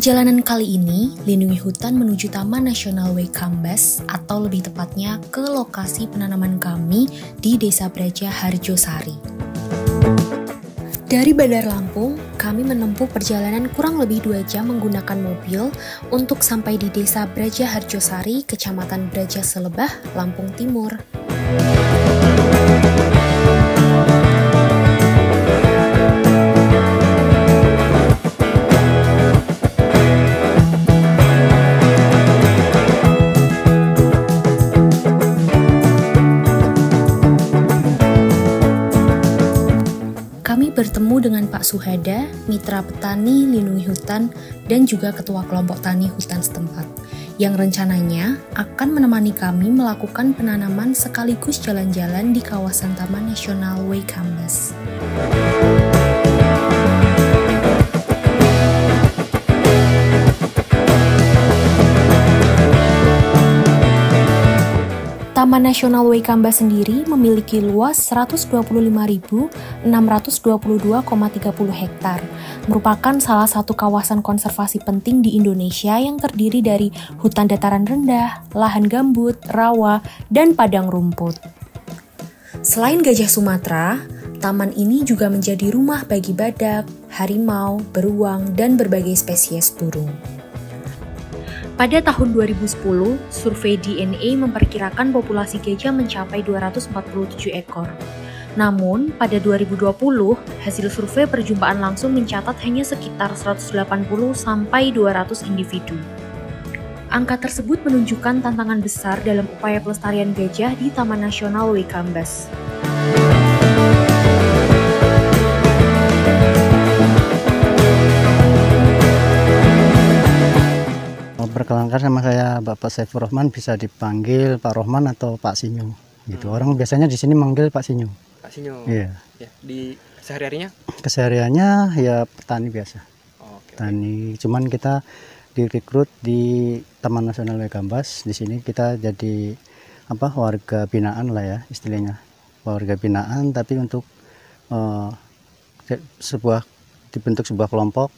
perjalanan kali ini, Lindungi Hutan menuju Taman Nasional Waikambas atau lebih tepatnya ke lokasi penanaman kami di Desa Braja Harjosari. Dari Bandar Lampung, kami menempuh perjalanan kurang lebih 2 jam menggunakan mobil untuk sampai di Desa Braja Harjosari, Kecamatan Braja Selebah, Lampung Timur. Kami bertemu dengan Pak Suhada, mitra petani Lindungi Hutan, dan juga ketua kelompok tani hutan setempat, yang rencananya akan menemani kami melakukan penanaman sekaligus jalan-jalan di kawasan Taman Nasional Waikambas. Taman Nasional Waikambas sendiri memiliki luas 125.622,30 hektar, merupakan salah satu kawasan konservasi penting di Indonesia yang terdiri dari hutan dataran rendah, lahan gambut, rawa, dan padang rumput. Selain gajah Sumatera, taman ini juga menjadi rumah bagi badak, harimau, beruang, dan berbagai spesies burung. Pada tahun 2010, survei DNA memperkirakan populasi gajah mencapai 247 ekor. Namun, pada 2020, hasil survei perjumpaan langsung mencatat hanya sekitar 180-200 individu. Angka tersebut menunjukkan tantangan besar dalam upaya pelestarian gajah di Taman Nasional Waikambas. Perkenalkan, sama saya Bapak Saifur Rahman, bisa dipanggil Pak Rohman atau Pak Sinyo gitu. Orang biasanya di sini manggil Pak Sinyo. Pak Sinyo. Iya. Ya, di sehari-harinya? Kesehariannya ya petani biasa. Oke. Petani, cuman kita direkrut di Taman Nasional Waikambas. Di sini kita jadi warga binaan lah ya istilahnya. Warga binaan, tapi untuk dibentuk sebuah kelompok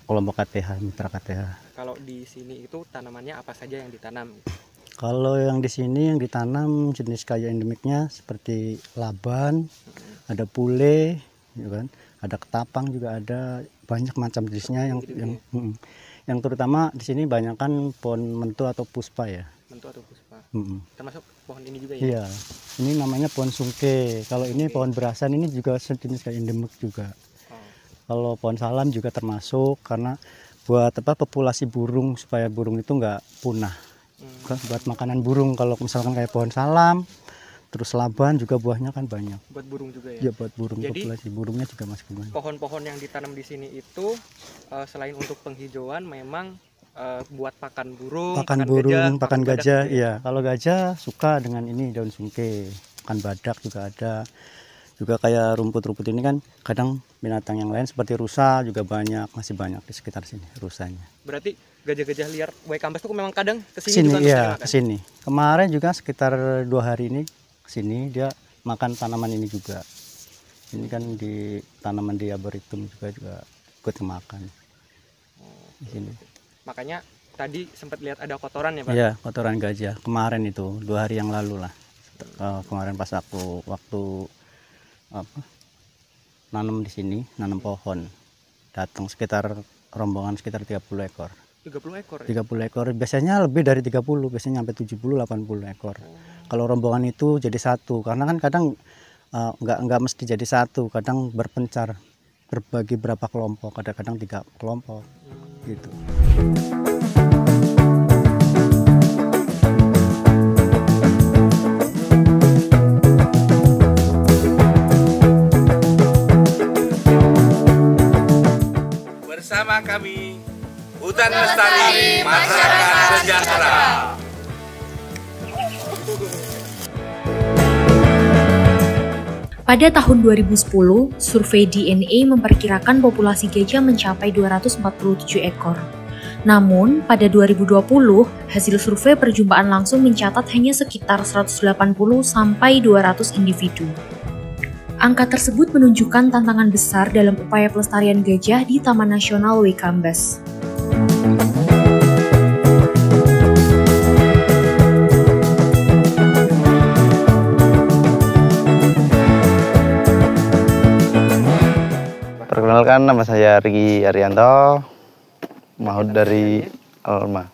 KTH, mitra KTH. Kalau di sini itu tanamannya apa saja yang ditanam? Kalau yang di sini yang ditanam jenis kayu endemiknya seperti laban, ada pule, ya kan? Ada ketapang juga ada, banyak macam jenisnya yang terutama di sini banyak kan pohon mentu atau puspa ya. Mentu atau puspa. Termasuk pohon ini juga ya? Iya. Ini namanya pohon sungke. Kalau ini pohon berasan ini juga jenis kayu endemik juga. Kalau pohon salam juga termasuk, karena buat populasi burung, supaya burung itu nggak punah. Buat makanan burung, kalau misalkan kayak pohon salam, terus laban juga buahnya kan banyak. Buat burung juga ya? Iya, buat burung. Jadi, populasi burungnya juga masih banyak. Pohon-pohon yang ditanam di sini itu selain untuk penghijauan memang buat pakan burung, pakan gajah. Iya, kalau gajah suka dengan ini daun sungke, pakan badak juga ada. Juga kayak rumput-rumput ini kan kadang binatang yang lain seperti rusa juga masih banyak di sekitar sini rusanya. Berarti gajah-gajah liar Waikambas itu memang kadang kesini juga? Iya, kesini. Kemarin juga sekitar 2 hari ini kesini, dia makan tanaman ini juga. Ini kan di tanaman di arboretum juga ikut makan di sini. Makanya tadi sempat lihat ada kotoran ya Pak? Iya, kotoran gajah. Kemarin itu 2 hari yang lalu lah. Kemarin pas aku waktu nanam di sini, nanam pohon, datang rombongan sekitar 30 ekor. 30 ekor? 30 ekor, biasanya lebih dari 30, biasanya sampai 70-80 ekor. Kalau rombongan itu jadi satu, karena kan kadang nggak mesti jadi satu, kadang berpencar, berbagi berapa kelompok, kadang 3 kelompok gitu. Bersama kami, Hutan Lestari, Masyarakat Sejahtera. Pada tahun 2010, survei DNA memperkirakan populasi gajah mencapai 247 ekor. Namun, pada 2020, hasil survei perjumpaan langsung mencatat hanya sekitar 180-200 individu. Angka tersebut menunjukkan tantangan besar dalam upaya pelestarian gajah di Taman Nasional Waikambas. Perkenalkan, nama saya Riki Arianto, Maut dari Alma.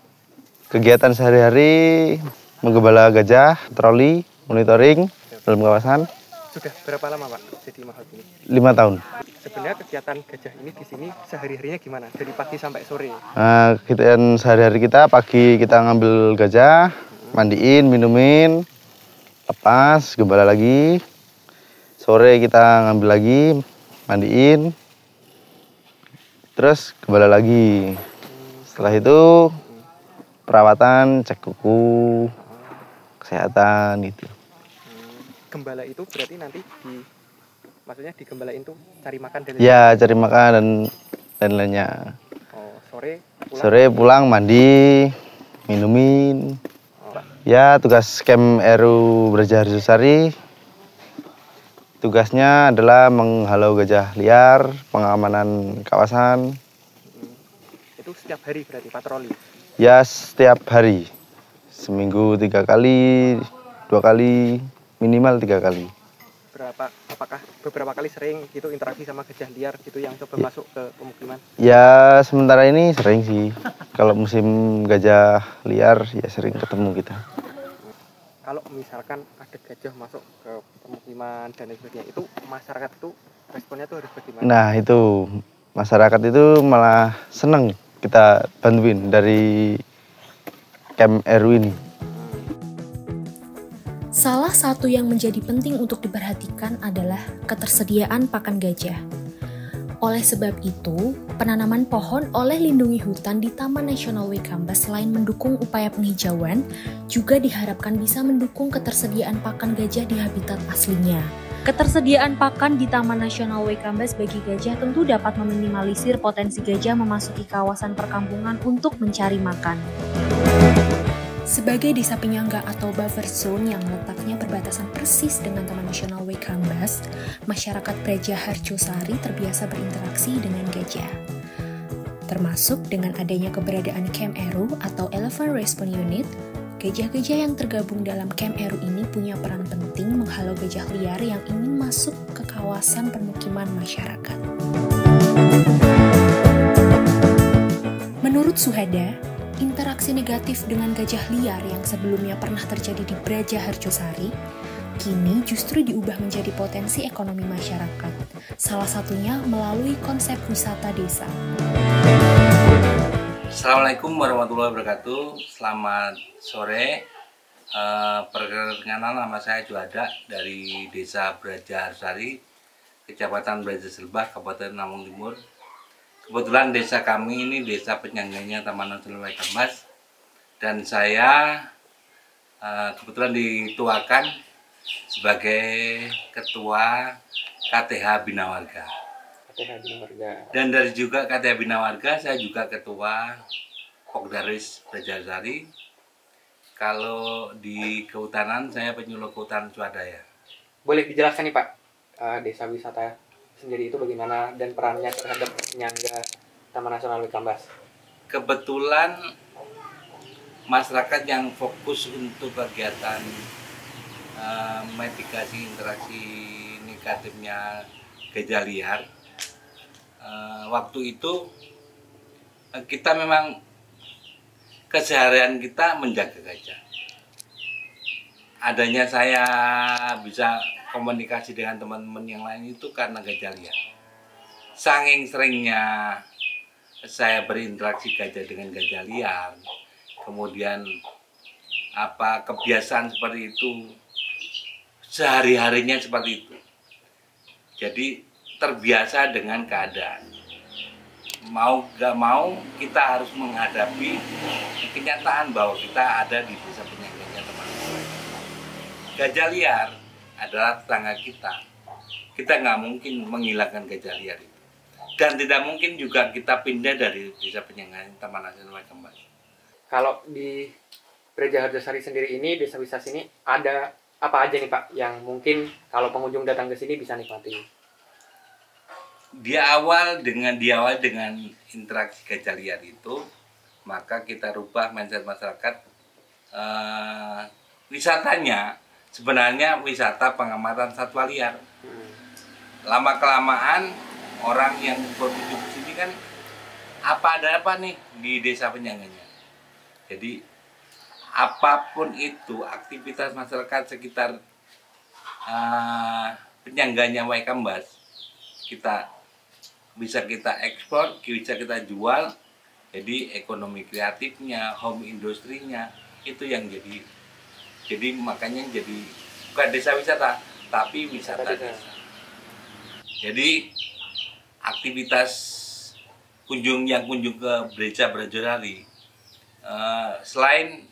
Kegiatan sehari-hari menggembala gajah, patroli, monitoring dalam kawasan. Sudah berapa lama Pak jadi Maut ini? 5 tahun. Sebenarnya kegiatan gajah ini di sini sehari-harinya gimana? Dari pagi sampai sore? Kegiatan sehari-hari kita, pagi kita ngambil gajah, mandiin, minumin, lepas, gembala lagi. Sore kita ngambil lagi, mandiin, terus gembala lagi. Setelah itu perawatan, cek kuku, kesehatan gitu. Gembala itu berarti nanti maksudnya digembalain tuh cari makan dan Ya, cari makan dan lainnya. Oh, sore pulang. Sore pulang mandi, minumin. Ya, tugas Camp Eru Braja Harjosari. Tugasnya adalah menghalau gajah liar, pengamanan kawasan. Itu setiap hari berarti patroli? Ya, setiap hari. Seminggu 3 kali, 2 kali, minimal 3 kali. Apakah beberapa kali sering gitu interaksi sama gajah liar gitu yang coba masuk ke pemukiman? Ya, sementara ini sering sih. Kalau musim gajah liar, ya sering ketemu kita. Kalau misalkan ada gajah masuk ke pemukiman dan lain sebagainya, itu masyarakat itu responnya tuh harus bagaimana? Nah, itu masyarakat itu malah seneng kita bantuin dari Camp Eru ini. Salah satu yang menjadi penting untuk diperhatikan adalah ketersediaan pakan gajah. Oleh sebab itu, penanaman pohon oleh lindungi hutan di Taman Nasional Waikambas selain mendukung upaya penghijauan, juga diharapkan bisa mendukung ketersediaan pakan gajah di habitat aslinya. Ketersediaan pakan di Taman Nasional Waikambas bagi gajah tentu dapat meminimalisir potensi gajah memasuki kawasan perkampungan untuk mencari makan. Sebagai desa penyangga atau buffer zone yang letaknya berbatasan persis dengan Taman Nasional Waikambas, masyarakat Braja Harjosari terbiasa berinteraksi dengan gajah. Termasuk dengan adanya keberadaan Camp Eru atau Elephant Response Unit, gajah-gajah yang tergabung dalam Camp Eru ini punya peran penting menghalau gajah liar yang ingin masuk ke kawasan permukiman masyarakat. Menurut Suhada, interaksi negatif dengan gajah liar yang sebelumnya pernah terjadi di Braja Harjosari, kini justru diubah menjadi potensi ekonomi masyarakat, salah satunya melalui konsep wisata desa. Assalamualaikum warahmatullahi wabarakatuh. Selamat sore. Perkenalan, nama saya Juada dari Desa Braja Harjosari, Kecamatan Braja Selbah, Kabupaten Lampung Timur. Kebetulan desa kami ini desa penyangganya Taman Nasional Waikambas, dan saya kebetulan dituakan sebagai ketua KTH Bina Warga. Dan dari juga KTH Bina Warga, saya juga ketua Pokdaris Braja Harjosari. Kalau di kehutanan, saya penyuluh kehutanan swadaya. Boleh dijelaskan nih Pak, desa wisata sendiri itu bagaimana dan perannya terhadap penyangga Taman Nasional Waikambas? Kebetulan masyarakat yang fokus untuk kegiatan mitigasi interaksi negatifnya gajah liar, waktu itu kita memang keseharian kita menjaga gajah. Adanya saya bisa komunikasi dengan teman-teman yang lain itu karena gajah liar. Saking seringnya saya berinteraksi gajah dengan gajah liar, kemudian kebiasaan seperti itu, sehari-harinya seperti itu. Jadi terbiasa dengan keadaan. Mau gak mau kita harus menghadapi kenyataan bahwa kita ada di desa penyangganya teman-teman. Gajah liar adalah tetangga kita. Kita nggak mungkin menghilangkan gajah liar itu, dan tidak mungkin juga kita pindah dari desa penyangga Taman Nasional Waikambas. Kalau di Braja Harjosari sendiri ini, desa wisata ini ada apa aja nih Pak yang mungkin kalau pengunjung datang ke sini bisa nikmati? Diawali dengan interaksi gajah liar itu, maka kita rubah mindset masyarakat. Wisatanya sebenarnya wisata pengamatan satwa liar. Lama kelamaan orang yang berkunjung ke sini kan ada apa nih di desa penyangganya. Jadi apapun itu aktivitas masyarakat sekitar penyangganya Waikambas, bisa kita ekspor, bisa kita jual. Jadi ekonomi kreatifnya, home industrinya itu yang jadi makanya jadi bukan desa wisata tapi wisata desa. Jadi aktivitas kunjung ke Gereja Brajasari, selain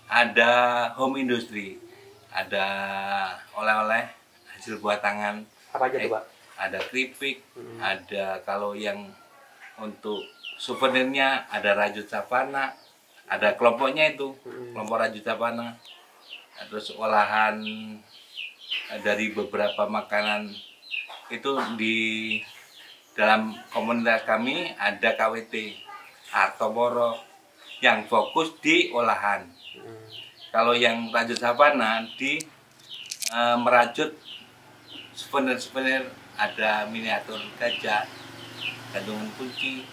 ada home industry, ada oleh-oleh hasil buat tangan. Apa aja tuh, Pak? Ada keripik, ada kalau yang untuk souvenirnya ada rajut savana, ada kelompoknya itu, kelompok rajut savana. Terus olahan dari beberapa makanan itu di dalam komunitas kami ada KWT Artoboro yang fokus di olahan. Kalau yang rajut savana di merajut souvenir-souvenir, ada miniatur gajah, gantungan kunci,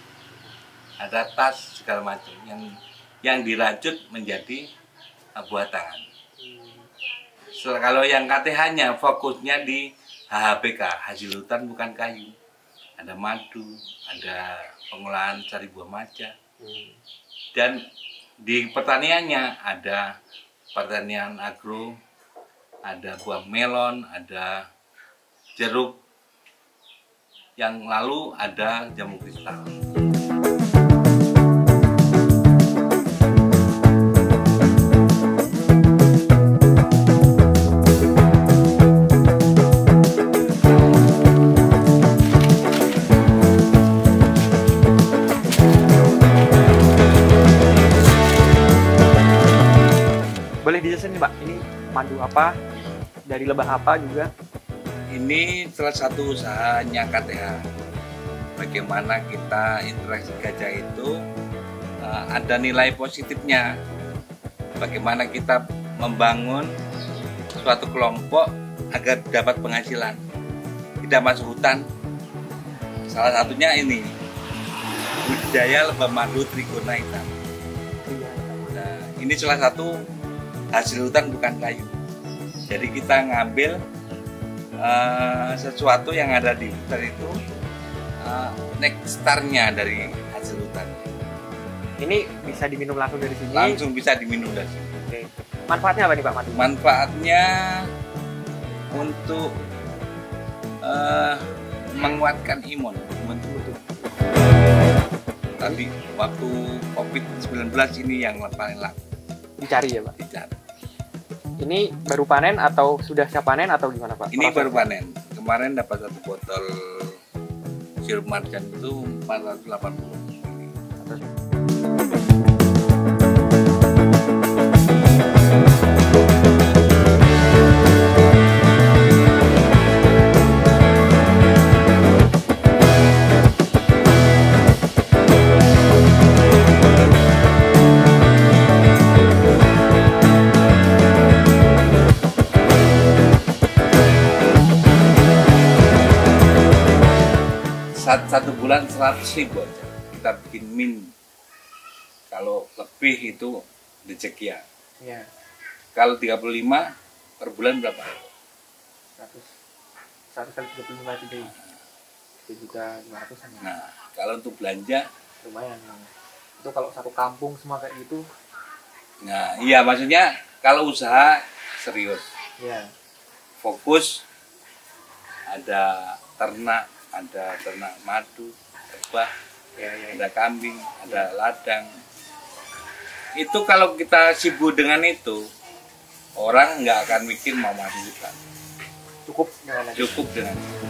ada tas segala macam yang dirajut menjadi buah tangan. Kalau yang KTH-nya fokusnya di HHBK, hasil hutan bukan kayu. Ada madu, ada pengolahan sari buah maja. Dan di pertaniannya ada pertanian agro, ada buah melon, ada jeruk. Yang lalu ada jamu kristal. Boleh dijelasin nih, Pak, ini madu apa, dari lebah apa juga? Ini salah satu usahanya KTH. Bagaimana kita interaksi gajah itu ada nilai positifnya. Bagaimana kita membangun suatu kelompok agar dapat penghasilan, tidak masuk hutan. Salah satunya ini budidaya lebah madu trigona hitam. Nah, ini salah satu hasil hutan bukan kayu. Jadi kita ngambil sesuatu yang ada di hutan itu, nektarnya dari hasil hutan. Ini bisa diminum langsung dari sini? Langsung bisa diminum dari sini. Oke. Manfaatnya apa nih, Pak, madu? Manfaatnya untuk menguatkan imun. Betul. Tadi waktu COVID-19 ini yang paling laku. Dicari ya, Pak? Dicari. Ini baru panen atau sudah siap panen atau gimana, Pak? Ini baru panen. Kemarin dapat 1 botol sirup marjan itu 480. Satu bulan 100.000 aja kita bikin min. Kalau lebih itu rezeki ya. Iya. Kalau 35 per bulan berapa? 100 kali 35 itu 3.500-an. Nah, kalau untuk belanja Lumayan. Itu kalau satu kampung semua kayak gitu. nah iya, maksudnya kalau usaha serius, Iya. fokus, ada ternak madu, lebah, ada kambing, ada ladang. Itu kalau kita sibuk dengan itu, orang nggak akan mikir mau madu hutan. Cukup dengan Cukup dengan itu.